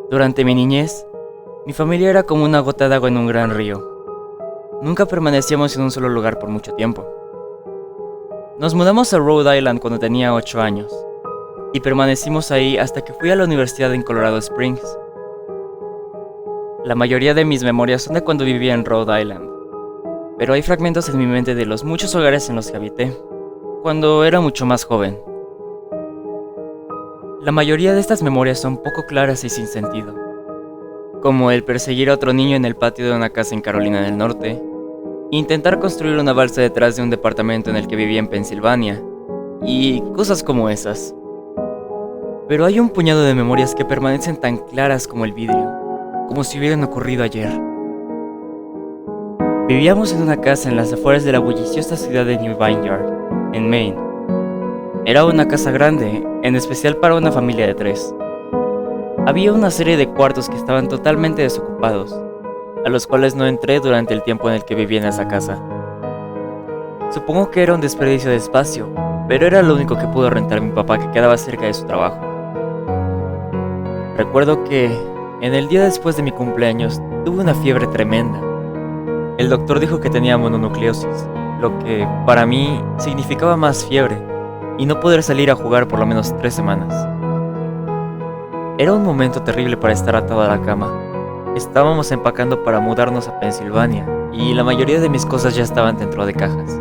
Durante mi niñez, mi familia era como una gota de agua en un gran río. Nunca permanecíamos en un solo lugar por mucho tiempo. Nos mudamos a Rhode Island cuando tenía 8 años, y permanecimos ahí hasta que fui a la universidad en Colorado Springs. La mayoría de mis memorias son de cuando vivía en Rhode Island, pero hay fragmentos en mi mente de los muchos hogares en los que habité, cuando era mucho más joven. La mayoría de estas memorias son poco claras y sin sentido, como el perseguir a otro niño en el patio de una casa en Carolina del Norte, intentar construir una balsa detrás de un departamento en el que vivía en Pensilvania, y cosas como esas. Pero hay un puñado de memorias que permanecen tan claras como el vidrio, como si hubieran ocurrido ayer. Vivíamos en una casa en las afueras de la bulliciosa ciudad de New Vineyard, en Maine. Era una casa grande, en especial para una familia de 3. Había una serie de cuartos que estaban totalmente desocupados, a los cuales no entré durante el tiempo en el que vivía en esa casa. Supongo que era un desperdicio de espacio, pero era lo único que pudo rentar mi papá, que quedaba cerca de su trabajo. Recuerdo que, en el día después de mi cumpleaños, tuve una fiebre tremenda. El doctor dijo que tenía mononucleosis, lo que, para mí, significaba más fiebre, y no poder salir a jugar por lo menos 3 semanas. Era un momento terrible para estar atado a la cama. Estábamos empacando para mudarnos a Pensilvania, y la mayoría de mis cosas ya estaban dentro de cajas,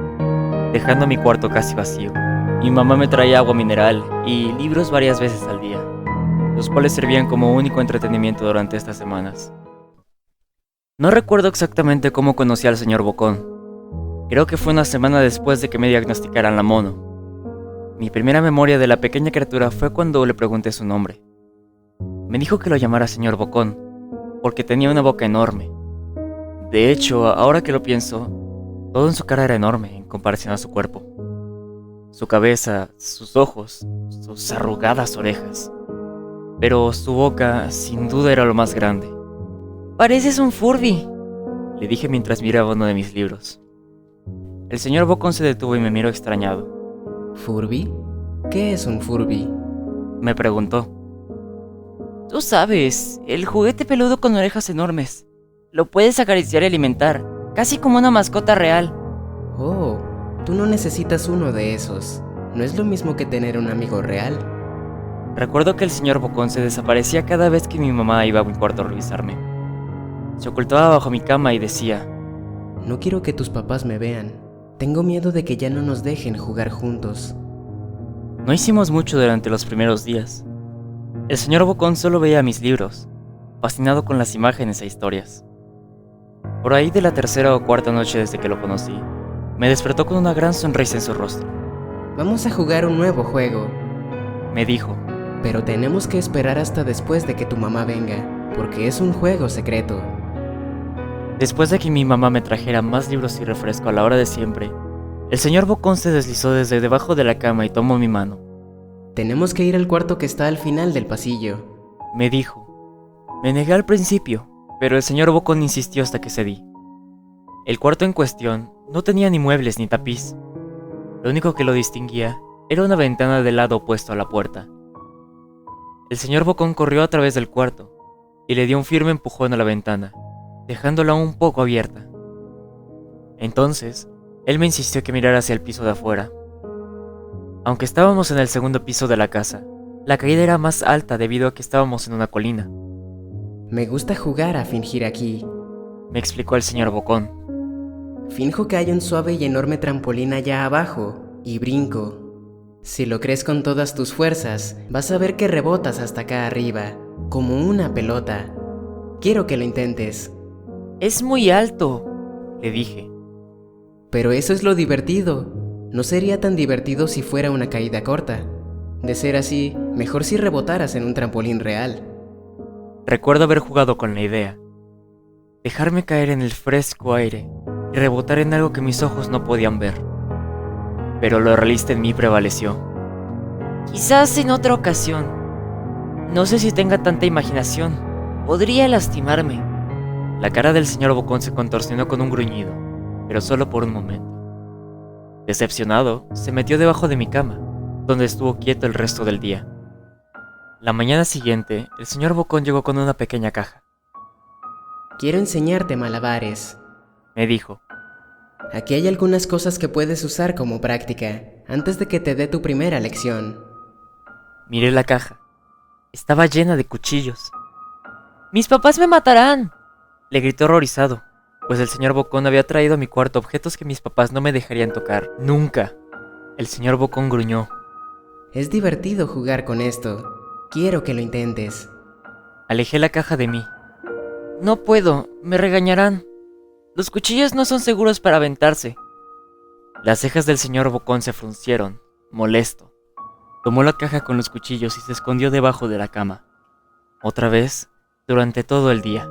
dejando mi cuarto casi vacío. Mi mamá me traía agua mineral y libros varias veces al día, los cuales servían como único entretenimiento durante estas semanas. No recuerdo exactamente cómo conocí al señor Bocón. Creo que fue una semana después de que me diagnosticaran la mono. Mi primera memoria de la pequeña criatura fue cuando le pregunté su nombre. Me dijo que lo llamara señor Bocón, porque tenía una boca enorme. De hecho, ahora que lo pienso, todo en su cara era enorme en comparación a su cuerpo. Su cabeza, sus ojos, sus arrugadas orejas. Pero su boca, sin duda, era lo más grande. «Pareces un Furby», le dije mientras miraba uno de mis libros. El señor Bocón se detuvo y me miró extrañado. ¿Furby? ¿Qué es un Furby? Me preguntó. «Tú sabes, el juguete peludo con orejas enormes. Lo puedes acariciar y alimentar, casi como una mascota real». Oh, tú no necesitas uno de esos. No es lo mismo que tener un amigo real. Recuerdo que el señor Bocón se desaparecía cada vez que mi mamá iba a mi cuarto a revisarme. Se ocultaba bajo mi cama y decía: No quiero que tus papás me vean. Tengo miedo de que ya no nos dejen jugar juntos. No hicimos mucho durante los primeros días. El señor Bocón solo veía mis libros, fascinado con las imágenes e historias. Por ahí de la 3ª o 4ª noche desde que lo conocí, me despertó con una gran sonrisa en su rostro. Vamos a jugar un nuevo juego, Me dijo. pero tenemos que esperar hasta después de que tu mamá venga, porque es un juego secreto. Después de que mi mamá me trajera más libros y refresco a la hora de siempre, el señor Bocón se deslizó desde debajo de la cama y tomó mi mano. Tenemos que ir al cuarto que está al final del pasillo. Me dijo. Me negué al principio, pero el señor Bocón insistió hasta que cedí. El cuarto en cuestión no tenía ni muebles ni tapiz. Lo único que lo distinguía era una ventana del lado opuesto a la puerta. El señor Bocón corrió a través del cuarto y le dio un firme empujón a la ventana, dejándola un poco abierta. Entonces, él me insistió que mirara hacia el piso de afuera. Aunque estábamos en el 2º piso de la casa, la caída era más alta debido a que estábamos en una colina. Me gusta jugar a fingir aquí. Me explicó el señor Bocón. Finjo que hay un suave y enorme trampolín allá abajo, y brinco. Si lo crees con todas tus fuerzas, vas a ver que rebotas hasta acá arriba, como una pelota. Quiero que lo intentes. «Es muy alto», le dije. Pero eso es lo divertido. No sería tan divertido si fuera una caída corta. De ser así, mejor si rebotaras en un trampolín real. Recuerdo haber jugado con la idea. Dejarme caer en el fresco aire y rebotar en algo que mis ojos no podían ver. Pero lo realista en mí prevaleció. «Quizás en otra ocasión. No sé si tenga tanta imaginación. Podría lastimarme». La cara del señor Bocón se contorsionó con un gruñido, pero solo por un momento. Decepcionado, se metió debajo de mi cama, donde estuvo quieto el resto del día. La mañana siguiente, el señor Bocón llegó con una pequeña caja. Quiero enseñarte malabares. Me dijo. Aquí hay algunas cosas que puedes usar como práctica, antes de que te dé tu primera lección. Miré la caja. Estaba llena de cuchillos. ¡Mis papás me matarán!, le gritó horrorizado, pues el señor Bocón había traído a mi cuarto objetos que mis papás no me dejarían tocar, nunca. El señor Bocón gruñó. Es divertido jugar con esto. Quiero que lo intentes. Alejé la caja de mí. No puedo, me regañarán. Los cuchillos no son seguros para aventarse. Las cejas del señor Bocón se fruncieron, molesto. Tomó la caja con los cuchillos y se escondió debajo de la cama. Otra vez, durante todo el día.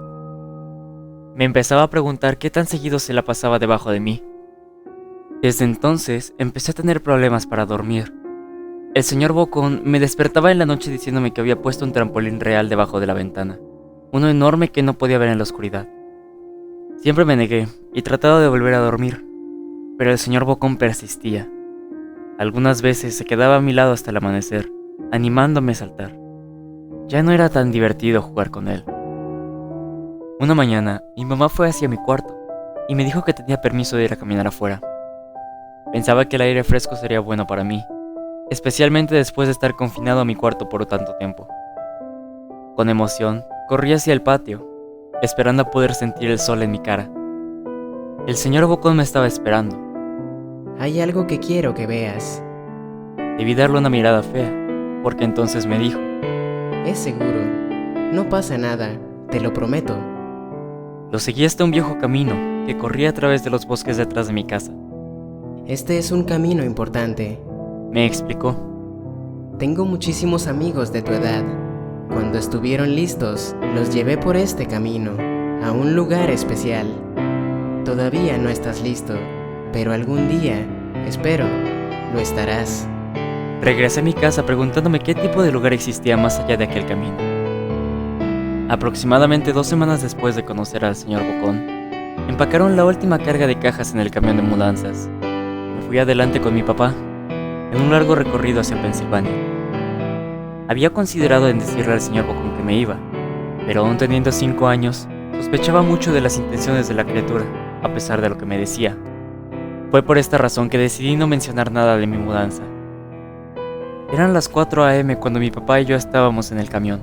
Me empezaba a preguntar qué tan seguido se la pasaba debajo de mí. Desde entonces empecé a tener problemas para dormir. El señor Bocón me despertaba en la noche diciéndome que había puesto un trampolín real debajo de la ventana, uno enorme que no podía ver en la oscuridad. Siempre me negué y trataba de volver a dormir, pero el señor Bocón persistía. Algunas veces se quedaba a mi lado hasta el amanecer, animándome a saltar. Ya no era tan divertido jugar con él. Una mañana, mi mamá fue hacia mi cuarto y me dijo que tenía permiso de ir a caminar afuera. Pensaba que el aire fresco sería bueno para mí, especialmente después de estar confinado a mi cuarto por tanto tiempo. Con emoción, corrí hacia el patio, esperando a poder sentir el sol en mi cara. El señor Bocón me estaba esperando. Hay algo que quiero que veas. Debí darle una mirada fea, porque entonces me dijo: Es seguro. No pasa nada, te lo prometo. Lo seguí hasta un viejo camino que corría a través de los bosques detrás de mi casa. Este es un camino importante. Me explicó. Tengo muchísimos amigos de tu edad. Cuando estuvieron listos, los llevé por este camino, a un lugar especial. Todavía no estás listo, pero algún día, espero, lo estarás. Regresé a mi casa preguntándome qué tipo de lugar existía más allá de aquel camino. Aproximadamente 2 semanas después de conocer al señor Bocón, empacaron la última carga de cajas en el camión de mudanzas. Me fui adelante con mi papá, en un largo recorrido hacia Pensilvania. Había considerado en decirle al señor Bocón que me iba, pero aún teniendo 5 años, sospechaba mucho de las intenciones de la criatura, a pesar de lo que me decía. Fue por esta razón que decidí no mencionar nada de mi mudanza. Eran las 4 a.m. cuando mi papá y yo estábamos en el camión.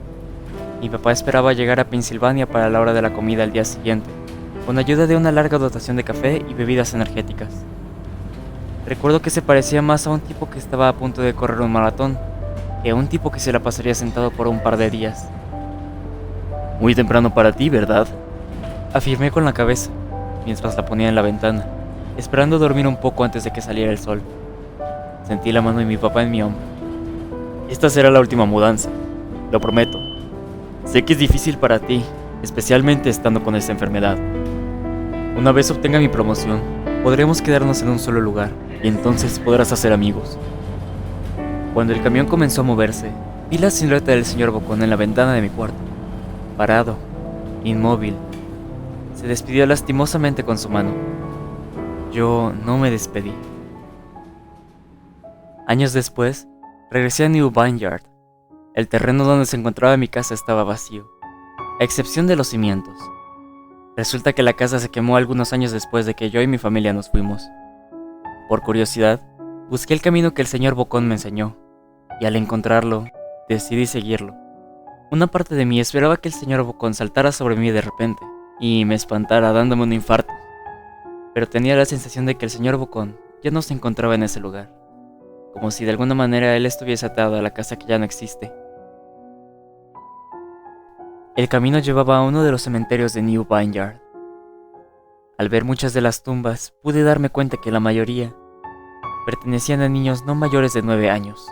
Mi papá esperaba llegar a Pensilvania para la hora de la comida al día siguiente, con ayuda de una larga dotación de café y bebidas energéticas. Recuerdo que se parecía más a un tipo que estaba a punto de correr un maratón, que a un tipo que se la pasaría sentado por un par de días. Muy temprano para ti, ¿verdad?, afirmé con la cabeza, mientras la ponía en la ventana, esperando dormir un poco antes de que saliera el sol. Sentí la mano de mi papá en mi hombro. Esta será la última mudanza, lo prometo. Sé que es difícil para ti, especialmente estando con esta enfermedad. Una vez obtenga mi promoción, podremos quedarnos en un solo lugar, y entonces podrás hacer amigos. Cuando el camión comenzó a moverse, vi la silueta del señor Bocón en la ventana de mi cuarto, parado, inmóvil. Se despidió lastimosamente con su mano. Yo no me despedí. Años después, regresé a New Vineyard. El terreno donde se encontraba mi casa estaba vacío, a excepción de los cimientos. Resulta que la casa se quemó algunos años después de que yo y mi familia nos fuimos. Por curiosidad, busqué el camino que el señor Bocón me enseñó, y al encontrarlo, decidí seguirlo. Una parte de mí esperaba que el señor Bocón saltara sobre mí de repente, y me espantara dándome un infarto. Pero tenía la sensación de que el señor Bocón ya no se encontraba en ese lugar, como si de alguna manera él estuviese atado a la casa que ya no existe. El camino llevaba a uno de los cementerios de New Vineyard. Al ver muchas de las tumbas, pude darme cuenta que la mayoría pertenecían a niños no mayores de 9 años.